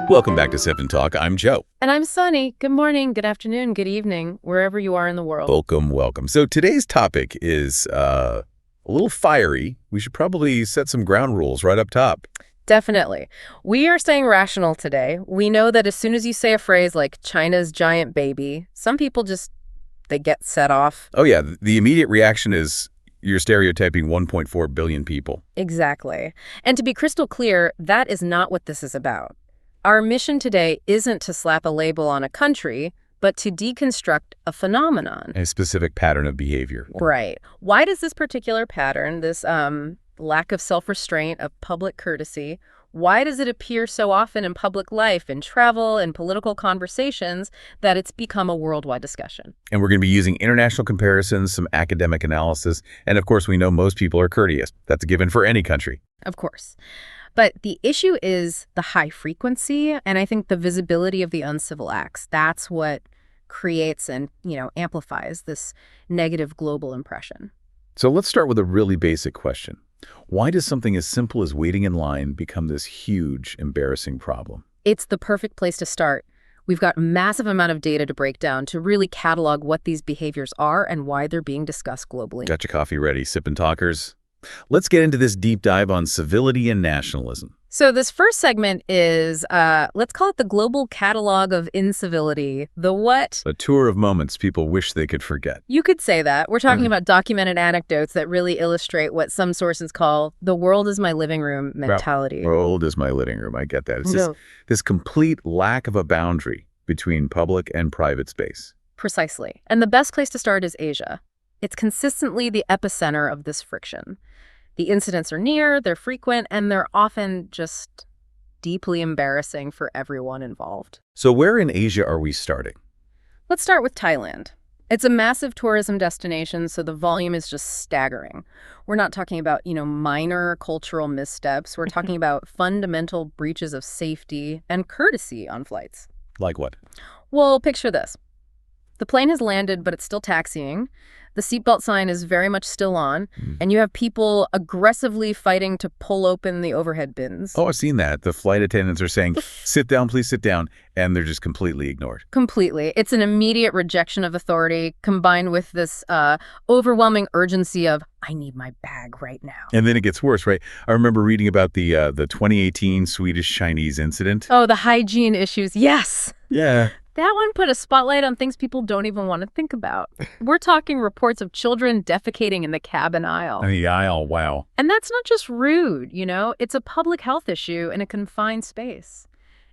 Welcome back to Sip&Talk. I'm Joe. And I'm Sunny. Good morning, good afternoon, good evening, wherever you are in the world. Welcome. So today's topic is a little fiery. We should probably set some ground rules right up top. Definitely. We are staying rational today. We know that as soon as you say a phrase like China's giant baby, some people they get set off. Oh yeah, the immediate reaction is you're stereotyping 1.4 billion people. Exactly. And to be crystal clear, that is not what this is about. Our mission today isn't to slap a label on a country, but to deconstruct a phenomenon. A specific pattern of behavior. Right. Why does this particular pattern, this lack of self-restraint, of public courtesy, why does it appear so often in public life, in travel, in political conversations, that it's become a worldwide discussion? And we're going to be using international comparisons, some academic analysis, and of course we know most people are courteous. That's a given for any country. Of course. But the issue is the high frequency, and I think the visibility of the uncivil acts. That's what creates and, amplifies this negative global impression. So let's start with a really basic question. Why does something as simple as waiting in line become this huge, embarrassing problem? It's the perfect place to start. We've got a massive amount of data to break down to really catalog what these behaviors are and why they're being discussed globally. Got your coffee ready, Sip&Talkers? Let's get into this deep dive on civility and nationalism. So this first segment is, let's call it the global catalog of incivility. The what? A tour of moments people wish they could forget. You could say that. We're talking about documented anecdotes that really illustrate what some sources call the world is my living room mentality. World is my living room. I get that. It's this complete lack of a boundary between public and private space. Precisely. And the best place to start is Asia. It's consistently the epicenter of this friction. The incidents are near, they're frequent, and they're often just deeply embarrassing for everyone involved. So where in Asia are we starting? Let's start with Thailand. It's a massive tourism destination, so the volume is just staggering. We're not talking about, minor cultural missteps. We're talking about fundamental breaches of safety and courtesy on flights. Like what? Well, picture this. The plane has landed, but it's still taxiing. The seatbelt sign is very much still on, and you have people aggressively fighting to pull open the overhead bins. Oh, I've seen that. The flight attendants are saying, sit down, please sit down, and they're just completely ignored. Completely. It's an immediate rejection of authority combined with this overwhelming urgency of, I need my bag right now. And then it gets worse, right? I remember reading about the 2018 Swedish-Chinese incident. Oh, the hygiene issues. Yes. Yeah. That one put a spotlight on things people don't even want to think about. We're talking reports of children defecating in the cabin aisle. The aisle, wow. And that's not just rude, It's a public health issue in a confined space.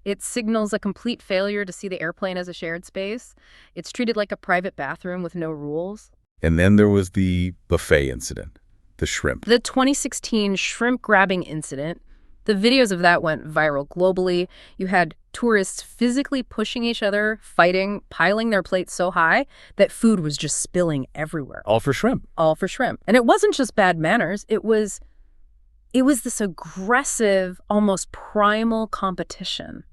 It signals a complete failure to see the airplane as a shared space. It's treated like a private bathroom with no rules. And then there was the buffet incident, the shrimp. The 2016 shrimp grabbing incident. The videos of that went viral globally. You had tourists physically pushing each other, fighting, piling their plates so high that food was just spilling everywhere. All for shrimp. All for shrimp. And it wasn't just bad manners. It was this aggressive, almost primal competition.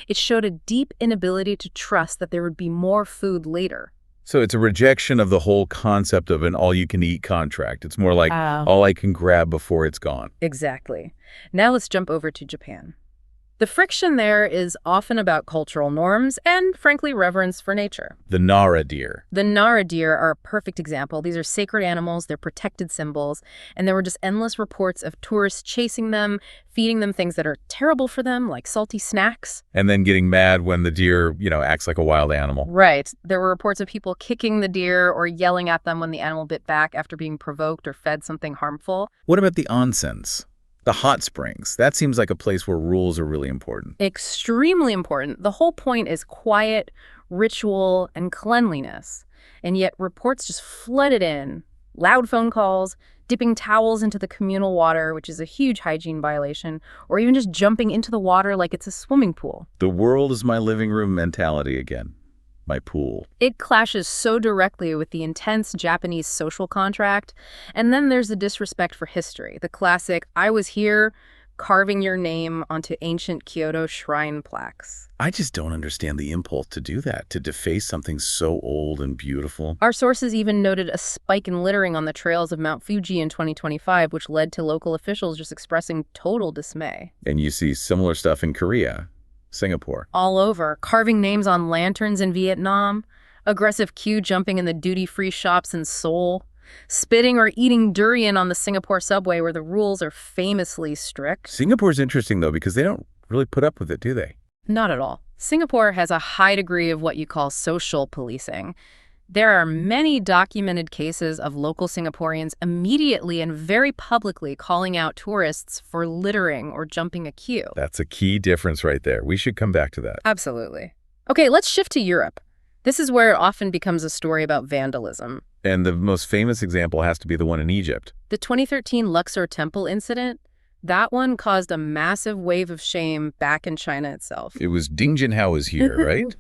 It showed a deep inability to trust that there would be more food later. So it's a rejection of the whole concept of an all-you-can-eat contract. It's more like all I can grab before it's gone. Exactly. Now let's jump over to Japan. The friction there is often about cultural norms and, frankly, reverence for nature. The Nara deer. The Nara deer are a perfect example. These are sacred animals, they're protected symbols, and there were just endless reports of tourists chasing them, feeding them things that are terrible for them, like salty snacks. And then getting mad when the deer, acts like a wild animal. Right. There were reports of people kicking the deer or yelling at them when the animal bit back after being provoked or fed something harmful. What about the onsens? The hot springs. That seems like a place where rules are really important. Extremely important. The whole point is quiet, ritual, and cleanliness. And yet reports just flooded in. Loud phone calls, dipping towels into the communal water, which is a huge hygiene violation, or even just jumping into the water like it's a swimming pool. The world is my living room mentality again. My pool. It clashes so directly with the intense Japanese social contract. And then there's the disrespect for history. The classic, I was here, carving your name onto ancient Kyoto shrine plaques. I just don't understand the impulse to do that, to deface something so old and beautiful. Our sources even noted a spike in littering on the trails of Mount Fuji in 2025, which led to local officials just expressing total dismay. And you see similar stuff in Korea. Singapore. All over. Carving names on lanterns in Vietnam. Aggressive queue jumping in the duty-free shops in Seoul. Spitting or eating durian on the Singapore subway where the rules are famously strict. Singapore's interesting, though, because they don't really put up with it, do they? Not at all. Singapore has a high degree of what you call social policing. There are many documented cases of local Singaporeans immediately and very publicly calling out tourists for littering or jumping a queue. That's a key difference right there. We should come back to that. Absolutely. Okay, let's shift to Europe. This is where it often becomes a story about vandalism. And the most famous example has to be the one in Egypt. The 2013 Luxor temple incident, that one caused a massive wave of shame back in China itself. It was Ding Junhao is here, right?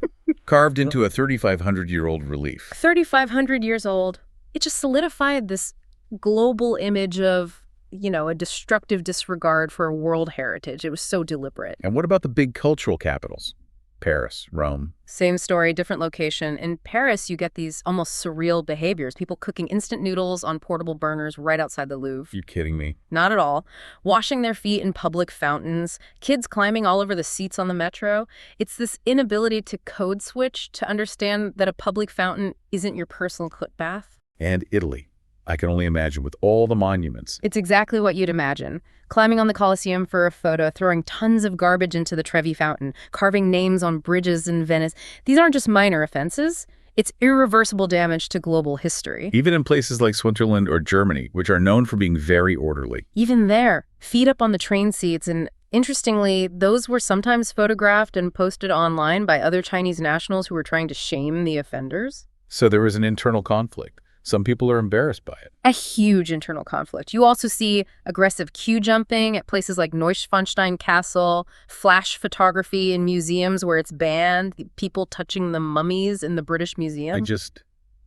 Carved into a 3,500-year-old relief. 3,500 years old. It just solidified this global image of, a destructive disregard for world heritage. It was so deliberate. And what about the big cultural capitals? Paris, Rome. Same story, different location. In Paris, you get these almost surreal behaviors. People cooking instant noodles on portable burners right outside the Louvre. You're kidding me. Not at all. Washing their feet in public fountains. Kids climbing all over the seats on the metro. It's this inability to code switch to understand that a public fountain isn't your personal foot bath. And Italy. I can only imagine with all the monuments. It's exactly what you'd imagine. Climbing on the Colosseum for a photo, throwing tons of garbage into the Trevi Fountain, carving names on bridges in Venice. These aren't just minor offenses. It's irreversible damage to global history. Even in places like Switzerland or Germany, which are known for being very orderly. Even there, feet up on the train seats. And interestingly, those were sometimes photographed and posted online by other Chinese nationals who were trying to shame the offenders. So there was an internal conflict. Some people are embarrassed by it. A huge internal conflict. You also see aggressive queue jumping at places like Neuschwanstein Castle, flash photography in museums where it's banned, people touching the mummies in the British Museum.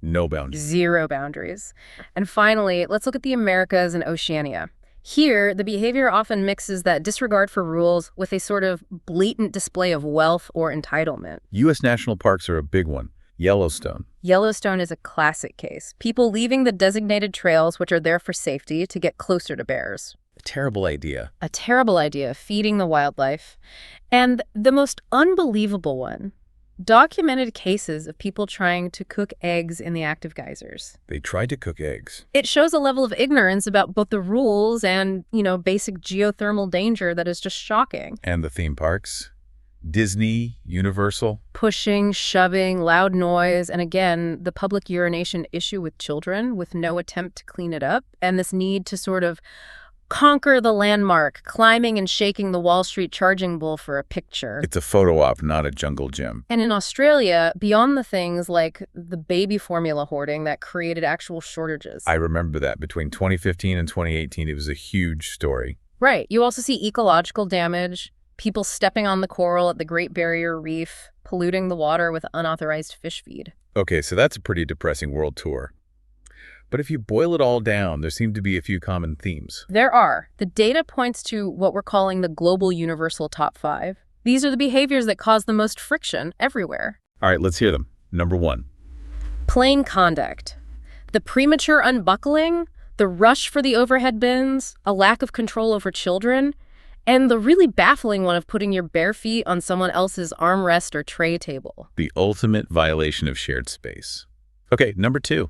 No boundaries. Zero boundaries. And finally, let's look at the Americas and Oceania. Here, the behavior often mixes that disregard for rules with a sort of blatant display of wealth or entitlement. U.S. national parks are a big one. Yellowstone. Yellowstone is a classic case. People leaving the designated trails, which are there for safety, to get closer to bears. A terrible idea. A terrible idea, feeding the wildlife. And the most unbelievable one, documented cases of people trying to cook eggs in the active geysers. They tried to cook eggs. It shows a level of ignorance about both the rules and, basic geothermal danger that is just shocking. And the theme parks? Disney, Universal. Pushing, shoving, loud noise, and again, the public urination issue with children with no attempt to clean it up, and this need to sort of conquer the landmark, climbing and shaking the Wall Street charging bull for a picture. It's a photo op, not a jungle gym. And in Australia, beyond the things like the baby formula hoarding that created actual shortages. I remember that. Between 2015 and 2018, it was a huge story. Right. You also see ecological damage. People stepping on the coral at the Great Barrier Reef, polluting the water with unauthorized fish feed. Okay, so that's a pretty depressing world tour. But if you boil it all down, there seem to be a few common themes. There are. The data points to what we're calling the global universal top 5. These are the behaviors that cause the most friction everywhere. All right, let's hear them. Number 1. Plain conduct. The premature unbuckling, the rush for the overhead bins, a lack of control over children, and the really baffling one of putting your bare feet on someone else's armrest or tray table. The ultimate violation of shared space. Okay, number 2.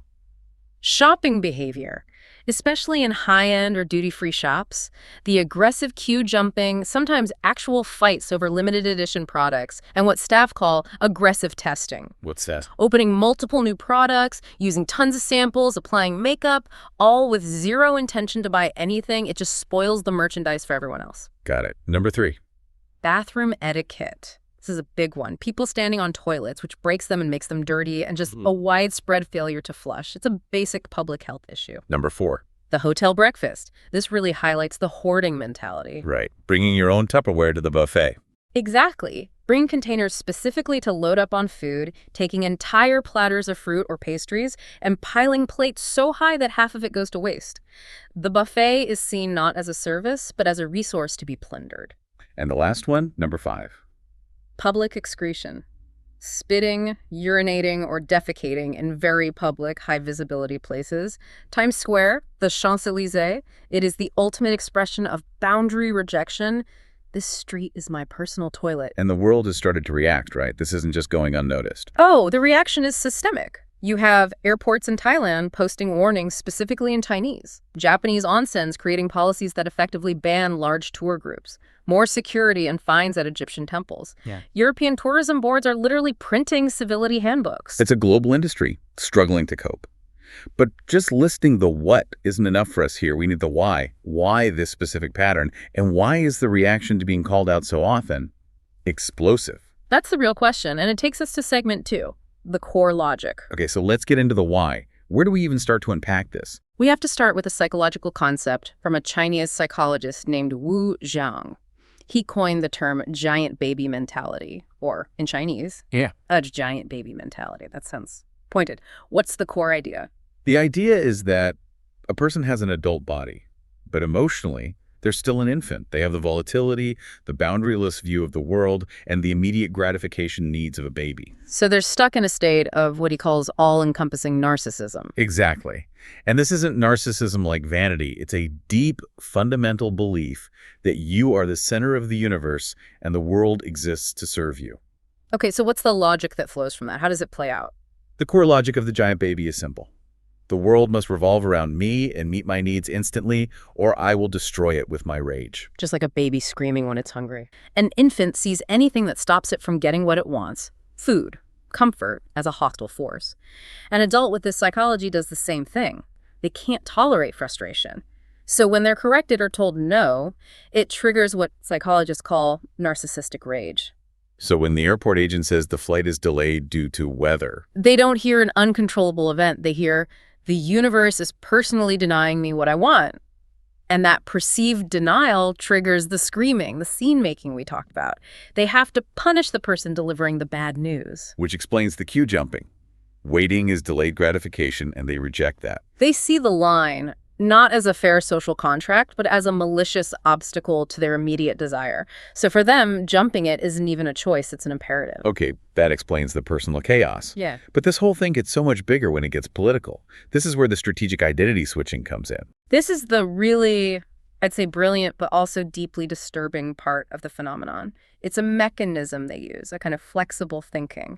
Shopping behavior, especially in high-end or duty-free shops. The aggressive queue jumping, sometimes actual fights over limited edition products, and what staff call aggressive testing. What's that? Opening multiple new products, using tons of samples, applying makeup, all with zero intention to buy anything. It just spoils the merchandise for everyone else. Got it. Number 3. Bathroom etiquette. This is a big one. People standing on toilets, which breaks them and makes them dirty, and just a widespread failure to flush. It's a basic public health issue. Number 4. The hotel breakfast. This really highlights the hoarding mentality. Right. Bringing your own Tupperware to the buffet. Exactly. Bring containers specifically to load up on food, taking entire platters of fruit or pastries, and piling plates so high that half of it goes to waste. The buffet is seen not as a service, but as a resource to be plundered. And the last one, number 5. Public excretion. Spitting, urinating, or defecating in very public, high-visibility places. Times Square, the Champs-Élysées, it is the ultimate expression of boundary rejection. This street is my personal toilet. And the world has started to react, right? This isn't just going unnoticed. Oh, the reaction is systemic. You have airports in Thailand posting warnings specifically in Chinese. Japanese onsens creating policies that effectively ban large tour groups. More security and fines at Egyptian temples. Yeah. European tourism boards are literally printing civility handbooks. It's a global industry struggling to cope. But just listing the what isn't enough for us here. We need the why. Why this specific pattern? And why is the reaction to being called out so often explosive? That's the real question, and it takes us to segment 2, the core logic. Okay, so let's get into the why. Where do we even start to unpack this? We have to start with a psychological concept from a Chinese psychologist named Wu Zhang. He coined the term giant baby mentality, or in Chinese, a giant baby mentality. That sounds pointed. What's the core idea? The idea is that a person has an adult body, but emotionally, they're still an infant. They have the volatility, the boundaryless view of the world, and the immediate gratification needs of a baby. So they're stuck in a state of what he calls all-encompassing narcissism. Exactly. And this isn't narcissism like vanity. It's a deep, fundamental belief that you are the center of the universe and the world exists to serve you. Okay, so what's the logic that flows from that? How does it play out? The core logic of the giant baby is simple. The world must revolve around me and meet my needs instantly, or I will destroy it with my rage. Just like a baby screaming when it's hungry. An infant sees anything that stops it from getting what it wants, food, comfort, as a hostile force. An adult with this psychology does the same thing. They can't tolerate frustration. So when they're corrected or told no, it triggers what psychologists call narcissistic rage. So when the airport agent says the flight is delayed due to weather, they don't hear an uncontrollable event. They hear, the universe is personally denying me what I want. And that perceived denial triggers the screaming, the scene-making we talked about. They have to punish the person delivering the bad news. which explains the queue jumping. Waiting is delayed gratification, and they reject that. They see the line not as a fair social contract, but as a malicious obstacle to their immediate desire. So for them, jumping it isn't even a choice, it's an imperative. Okay, that explains the personal chaos. Yeah. But this whole thing gets so much bigger when it gets political. This is where the strategic identity switching comes in. This is the really, I'd say, brilliant, but also deeply disturbing part of the phenomenon. It's a mechanism they use, a kind of flexible thinking,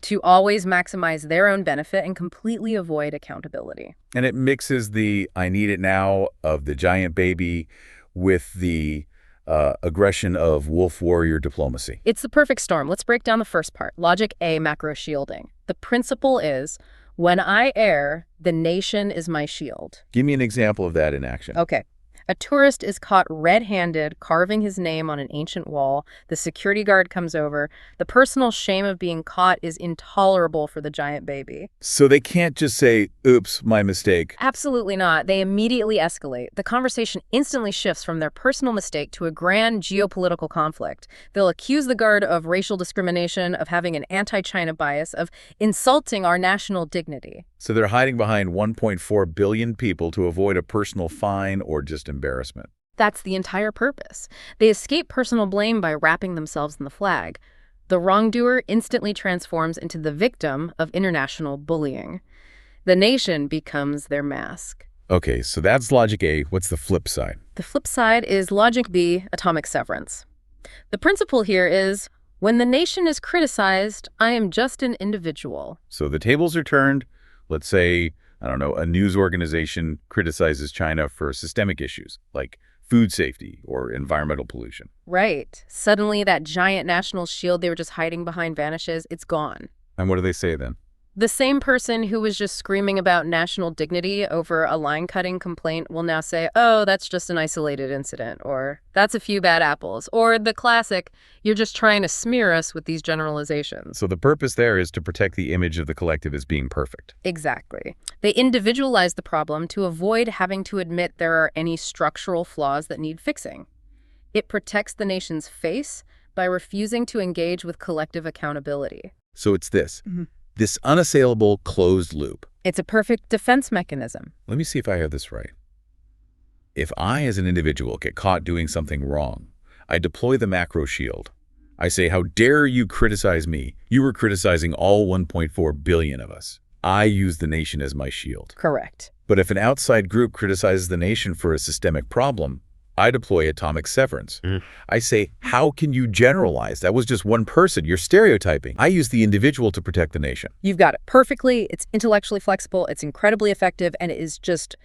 to always maximize their own benefit and completely avoid accountability. And it mixes the I need it now of the giant baby with the aggression of wolf warrior diplomacy. It's the perfect storm. Let's break down the first part. Logic A, macro shielding. The principle is, when I err, the nation is my shield. Give me an example of that in action. Okay. A tourist is caught red-handed carving his name on an ancient wall. The security guard comes over. The personal shame of being caught is intolerable for the giant baby. So they can't just say, oops, my mistake. Absolutely not. They immediately escalate. The conversation instantly shifts from their personal mistake to a grand geopolitical conflict. They'll accuse the guard of racial discrimination, of having an anti-China bias, of insulting our national dignity. So they're hiding behind 1.4 billion people to avoid a personal fine or just embarrassment. That's the entire purpose. They escape personal blame by wrapping themselves in the flag. The wrongdoer instantly transforms into the victim of international bullying. The nation becomes their mask. Okay, so that's logic A. What's the flip side? The flip side is logic B, atomic severance. The principle here is, when the nation is criticized, I am just an individual. So the tables are turned. Let's say, I don't know, a news organization criticizes China for systemic issues like food safety or environmental pollution. Right. Suddenly that giant national shield they were just hiding behind vanishes. It's gone. And what do they say then? The same person who was just screaming about national dignity over a line-cutting complaint will now say, oh, that's just an isolated incident, or that's a few bad apples, or the classic, you're just trying to smear us with these generalizations. So the purpose there is to protect the image of the collective as being perfect. Exactly. They individualize the problem to avoid having to admit there are any structural flaws that need fixing. It protects the nation's face by refusing to engage with collective accountability. So it's this. This unassailable closed loop. It's a perfect defense mechanism. Let me see if I have this right. If I, as an individual, get caught doing something wrong, I deploy the macro shield. I say, how dare you criticize me? You were criticizing all 1.4 billion of us. I use the nation as my shield. Correct. But if an outside group criticizes the nation for a systemic problem, I deploy atomic severance. I say, how can you generalize? That was just one person. You're stereotyping. I use the individual to protect the nation. You've got it perfectly. It's intellectually flexible. It's incredibly effective. And it is just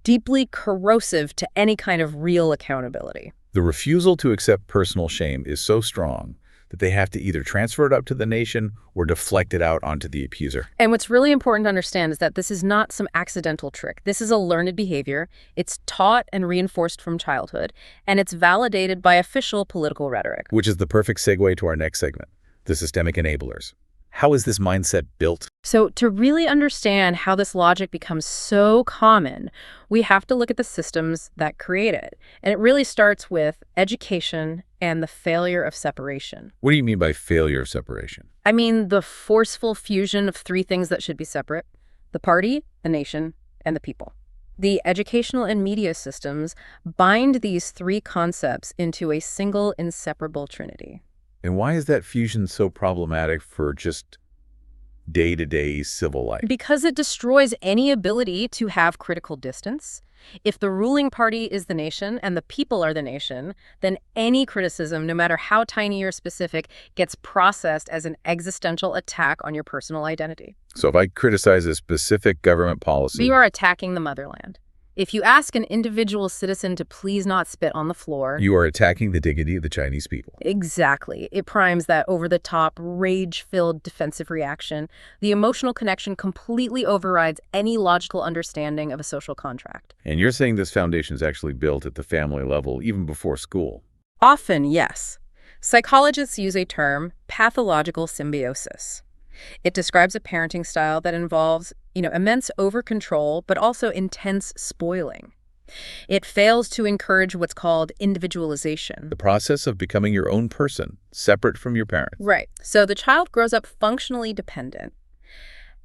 deeply corrosive to any kind of real accountability. The refusal to accept personal shame is so strong that they have to either transfer it up to the nation or deflect it out onto the accuser. And what's really important to understand is that this is not some accidental trick. This is a learned behavior. It's taught and reinforced from childhood, and it's validated by official political rhetoric. Which is the perfect segue to our next segment, the systemic enablers. How is this mindset built? So to really understand how this logic becomes so common, we have to look at the systems that create it. And it really starts with education and the failure of separation. What do you mean by failure of separation? I mean the forceful fusion of three things that should be separate: the party, the nation, and the people. The educational and media systems bind these three concepts into a single inseparable trinity. And why is that fusion so problematic for just day-to-day civil life? Because it destroys any ability to have critical distance. If the ruling party is the nation and the people are the nation, then any criticism, no matter how tiny or specific, gets processed as an existential attack on your personal identity. So if I criticize a specific government policy... You are attacking the motherland. If you ask an individual citizen to please not spit on the floor... You are attacking the dignity of the Chinese people. Exactly. It primes that over-the-top, rage-filled defensive reaction. The emotional connection completely overrides any logical understanding of a social contract. And you're saying this foundation is actually built at the family level, even before school? Often, yes. Psychologists use a term, pathological symbiosis. It describes a parenting style that involves, immense over-control, but also intense spoiling. It fails to encourage what's called individualization. The process of becoming your own person, separate from your parents. Right. So the child grows up functionally dependent.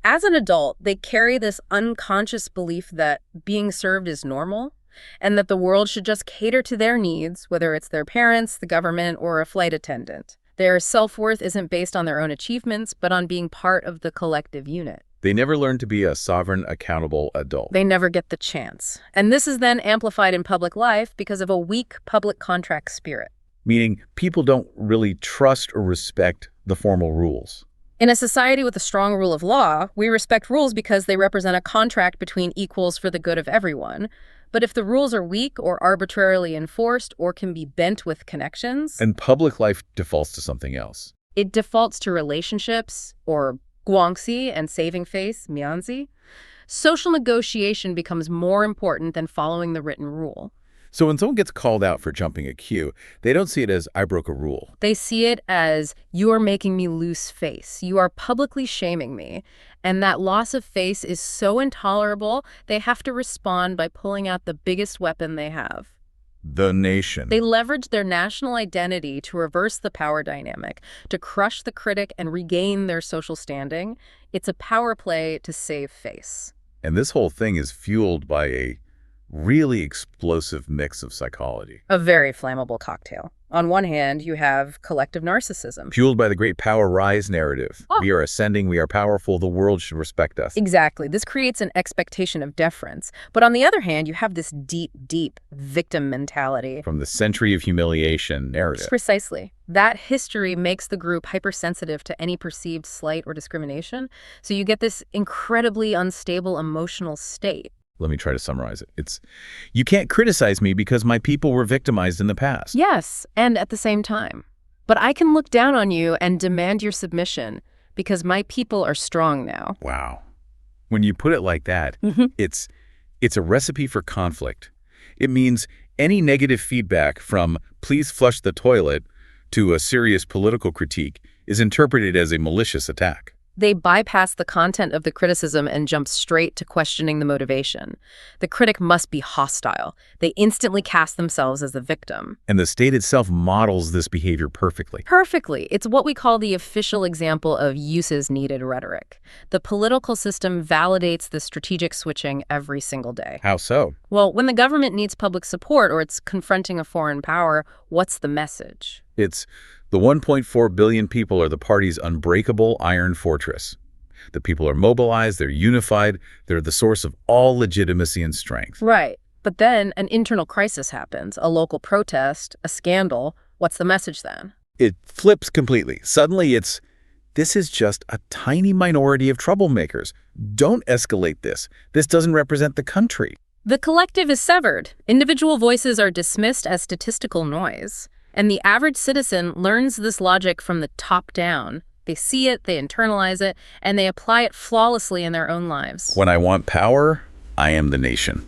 As an adult, they carry this unconscious belief that being served is normal, and that the world should just cater to their needs, whether it's their parents, the government, or a flight attendant. Their self-worth isn't based on their own achievements, but on being part of the collective unit. They never learn to be a sovereign, accountable adult. They never get the chance. And this is then amplified in public life because of a weak public contract spirit. Meaning people don't really trust or respect the formal rules. In a society with a strong rule of law, we respect rules because they represent a contract between equals for the good of everyone. But if the rules are weak or arbitrarily enforced or can be bent with connections... And public life defaults to something else. It defaults to relationships, or guangxi and saving face, mianzi. Social negotiation becomes more important than following the written rule. So when someone gets called out for jumping a queue, they don't see it as, I broke a rule. They see it as, you are making me lose face. You are publicly shaming me. And that loss of face is so intolerable, they have to respond by pulling out the biggest weapon they have. The nation. They leverage their national identity to reverse the power dynamic, to crush the critic and regain their social standing. It's a power play to save face. And this whole thing is fueled by a really explosive mix of psychology. A very flammable cocktail. On one hand, you have collective narcissism. Fueled by the great power rise narrative. Oh. We are ascending, we are powerful, the world should respect us. Exactly. This creates an expectation of deference. But on the other hand, you have this deep, deep victim mentality. From the century of humiliation narrative. Precisely. That history makes the group hypersensitive to any perceived slight or discrimination. So you get this incredibly unstable emotional state. Let me try to summarize it. You can't criticize me because my people were victimized in the past. Yes, and at the same time. But I can look down on you and demand your submission because my people are strong now. Wow. When you put it like that, it's a recipe for conflict. It means any negative feedback from please flush the toilet to a serious political critique is interpreted as a malicious attack. They bypass the content of the criticism and jump straight to questioning the motivation. The critic must be hostile. They instantly cast themselves as the victim. And the state itself models this behavior perfectly. Perfectly. It's what we call the official example of uses needed rhetoric. The political system validates the strategic switching every single day. How so? Well, when the government needs public support or it's confronting a foreign power, what's the message? It's the 1.4 billion people are the party's unbreakable iron fortress. The people are mobilized, they're unified, they're the source of all legitimacy and strength. Right. But then an internal crisis happens, a local protest, a scandal. What's the message then? It flips completely. Suddenly this is just a tiny minority of troublemakers. Don't escalate this. This doesn't represent the country. The collective is severed. Individual voices are dismissed as statistical noise. And the average citizen learns this logic from the top down. They see it, they internalize it, and they apply it flawlessly in their own lives. When I want power, I am the nation.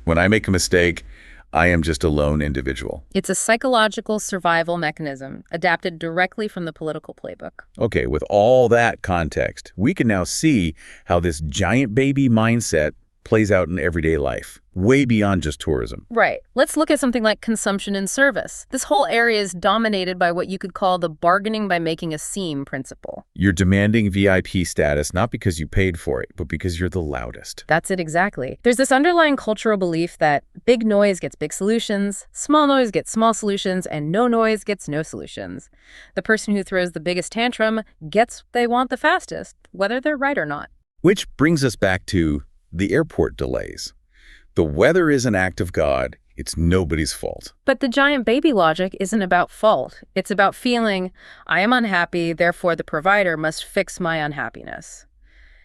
When I make a mistake, I am just a lone individual. It's a psychological survival mechanism adapted directly from the political playbook. Okay, with all that context, we can now see how this giant baby mindset plays out in everyday life, way beyond just tourism. Right. Let's look at something like consumption and service. This whole area is dominated by what you could call the bargaining by making a scene principle. You're demanding VIP status not because you paid for it, but because you're the loudest. That's it exactly. There's this underlying cultural belief that big noise gets big solutions, small noise gets small solutions, and no noise gets no solutions. The person who throws the biggest tantrum gets what they want the fastest, whether they're right or not. Which brings us back to the airport delays. The weather is an act of God. It's nobody's fault. But the giant baby logic isn't about fault. It's about feeling, I am unhappy, therefore the provider must fix my unhappiness.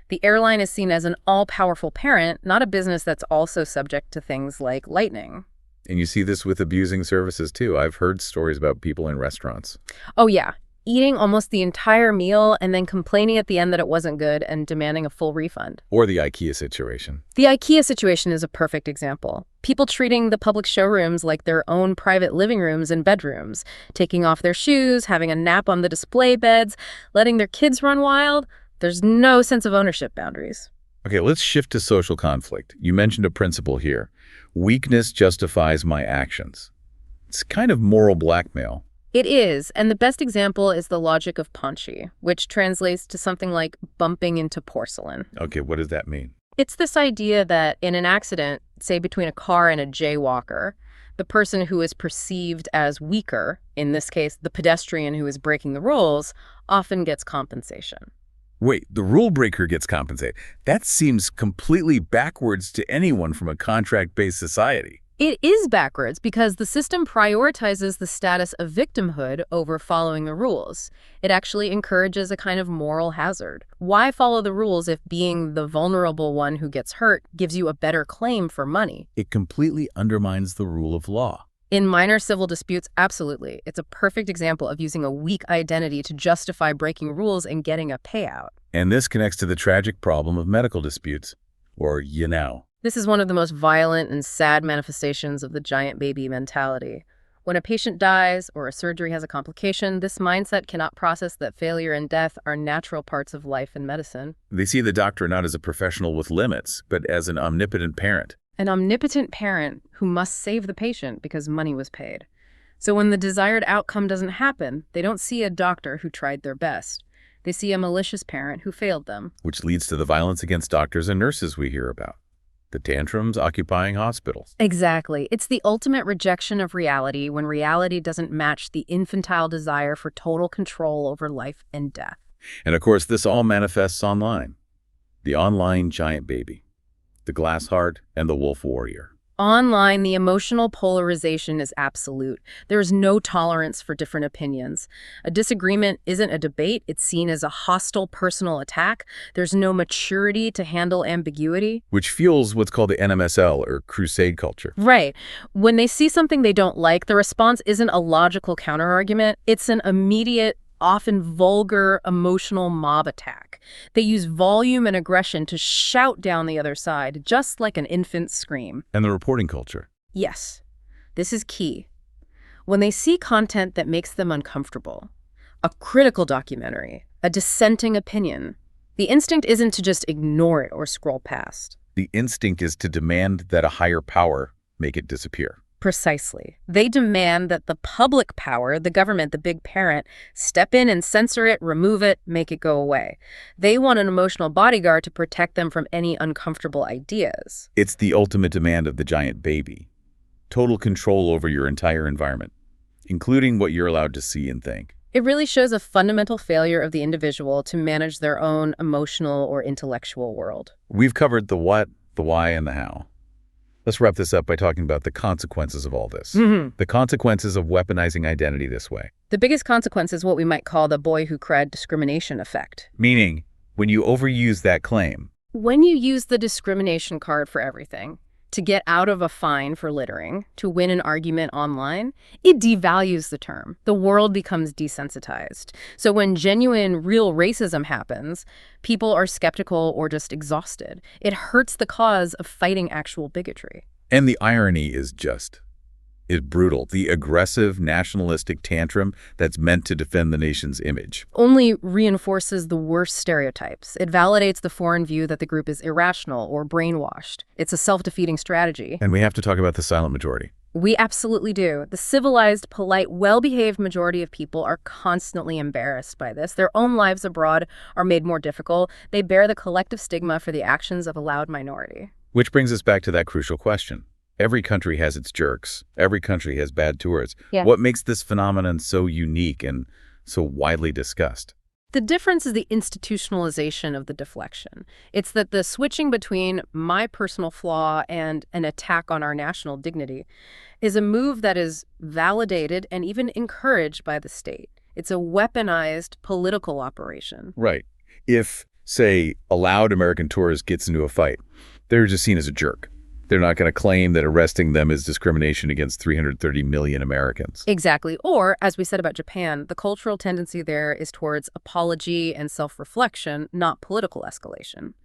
The airline is seen as an all-powerful parent, not a business that's also subject to things like lightning. And you see this with abusing services too. I've heard stories about people in restaurants. Oh yeah, eating almost the entire meal and then complaining at the end that it wasn't good and demanding a full refund. Or the IKEA situation. The IKEA situation is a perfect example. People treating the public showrooms like their own private living rooms and bedrooms, taking off their shoes, having a nap on the display beds, letting their kids run wild. There's no sense of ownership boundaries. Okay, let's shift to social conflict. You mentioned a principle here. Weakness justifies my actions. It's kind of moral blackmail. It is, and the best example is the logic of Ponchi, which translates to something like bumping into porcelain. Okay, what does that mean? It's this idea that in an accident, say between a car and a jaywalker, the person who is perceived as weaker, in this case the pedestrian who is breaking the rules, often gets compensation. Wait, the rule breaker gets compensated. That seems completely backwards to anyone from a contract-based society. It is backwards because the system prioritizes the status of victimhood over following the rules. It actually encourages a kind of moral hazard. Why follow the rules if being the vulnerable one who gets hurt gives you a better claim for money? It completely undermines the rule of law. In minor civil disputes, absolutely. It's a perfect example of using a weak identity to justify breaking rules and getting a payout. And this connects to the tragic problem of medical disputes, or you know. This is one of the most violent and sad manifestations of the giant baby mentality. When a patient dies or a surgery has a complication, this mindset cannot process that failure and death are natural parts of life and medicine. They see the doctor not as a professional with limits, but as an omnipotent parent. An omnipotent parent who must save the patient because money was paid. So when the desired outcome doesn't happen, they don't see a doctor who tried their best. They see a malicious parent who failed them. Which leads to the violence against doctors and nurses we hear about. The tantrums occupying hospitals. Exactly. It's the ultimate rejection of reality when reality doesn't match the infantile desire for total control over life and death. And of course, this all manifests online. The online giant baby, the glass heart, and the wolf warrior. Online, the emotional polarization is absolute. There's no tolerance for different opinions. A disagreement isn't a debate. It's seen as a hostile personal attack. There's no maturity to handle ambiguity. Which fuels what's called the NMSL, or crusade culture. Right. When they see something they don't like, the response isn't a logical counterargument. It's an immediate, often vulgar, emotional mob attack. They use volume and aggression to shout down the other side, just like an infant's scream. And the reporting culture. Yes, this is key. When they see content that makes them uncomfortable, a critical documentary, a dissenting opinion, the instinct isn't to just ignore it or scroll past. The instinct is to demand that a higher power make it disappear. Precisely. They demand that the public power, the government, the big parent, step in and censor it, remove it, make it go away. They want an emotional bodyguard to protect them from any uncomfortable ideas. It's the ultimate demand of the giant baby. Total control over your entire environment, including what you're allowed to see and think. It really shows a fundamental failure of the individual to manage their own emotional or intellectual world. We've covered the what, the why, and the how. Let's wrap this up by talking about the consequences of all this. The consequences of weaponizing identity this way. The biggest consequence is what we might call the boy who cried discrimination effect. Meaning, when you overuse that claim. When you use the discrimination card for everything, to get out of a fine for littering, to win an argument online, it devalues the term. The world becomes desensitized. So when genuine, real racism happens, people are skeptical or just exhausted. It hurts the cause of fighting actual bigotry. And the irony is brutal. The aggressive, nationalistic tantrum that's meant to defend the nation's image Only reinforces the worst stereotypes. It validates the foreign view that the group is irrational or brainwashed. It's a self-defeating strategy. And we have to talk about the silent majority. We absolutely do. The civilized, polite, well-behaved majority of people are constantly embarrassed by this. Their own lives abroad are made more difficult. They bear the collective stigma for the actions of a loud minority. Which brings us back to that crucial question. Every country has its jerks. Every country has bad tourists. Yeah. What makes this phenomenon so unique and so widely discussed? The difference is the institutionalization of the deflection. It's that the switching between my personal flaw and an attack on our national dignity is a move that is validated and even encouraged by the state. It's a weaponized political operation. Right. If, say, a loud American tourist gets into a fight, they're just seen as a jerk. They're not going to claim that arresting them is discrimination against 330 million Americans. Exactly. Or, as we said about Japan, the cultural tendency there is towards apology and self-reflection, not political escalation.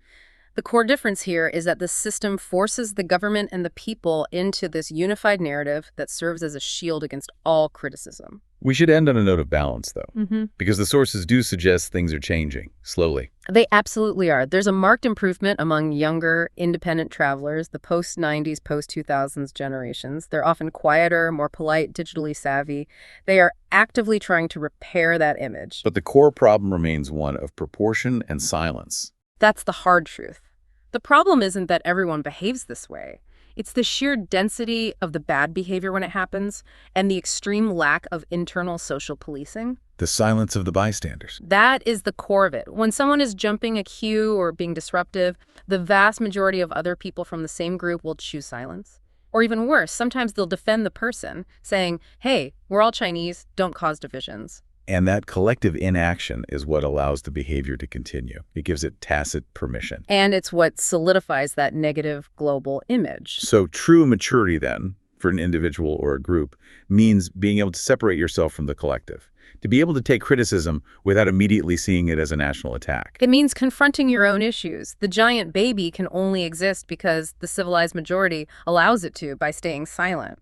The core difference here is that the system forces the government and the people into this unified narrative that serves as a shield against all criticism. We should end on a note of balance, though, because the sources do suggest things are changing, slowly. They absolutely are. There's a marked improvement among younger, independent travelers, the post-90s, post-2000s generations. They're often quieter, more polite, digitally savvy. They are actively trying to repair that image. But the core problem remains one of proportion and silence. That's the hard truth. The problem isn't that everyone behaves this way. It's the sheer density of the bad behavior when it happens and the extreme lack of internal social policing. The silence of the bystanders. That is the core of it. When someone is jumping a queue or being disruptive, the vast majority of other people from the same group will choose silence. Or even worse, sometimes they'll defend the person, saying, hey, we're all Chinese, don't cause divisions. And that collective inaction is what allows the behavior to continue. It gives it tacit permission. And it's what solidifies that negative global image. So true maturity, then, for an individual or a group, means being able to separate yourself from the collective, to be able to take criticism without immediately seeing it as a national attack. It means confronting your own issues. The giant baby can only exist because the civilized majority allows it to by staying silent.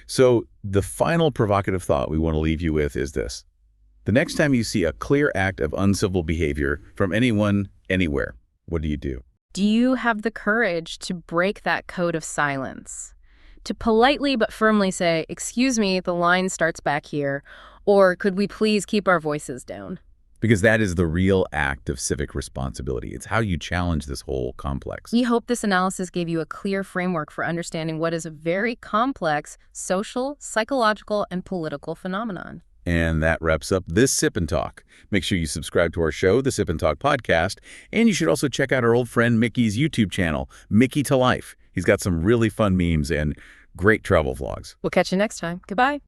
So the final provocative thought we want to leave you with is this. The next time you see a clear act of uncivil behavior from anyone, anywhere, what do? Do you have the courage to break that code of silence? To politely but firmly say, excuse me, the line starts back here, or could we please keep our voices down? Because that is the real act of civic responsibility. It's how you challenge this whole complex. We hope this analysis gave you a clear framework for understanding what is a very complex social, psychological, and political phenomenon. And that wraps up this Sip and Talk. Make sure you subscribe to our show, the Sip and Talk podcast, and you should also check out our old friend Micky's YouTube channel, Micky to Life. He's got some really fun memes and great travel vlogs. We'll catch you next time. Goodbye.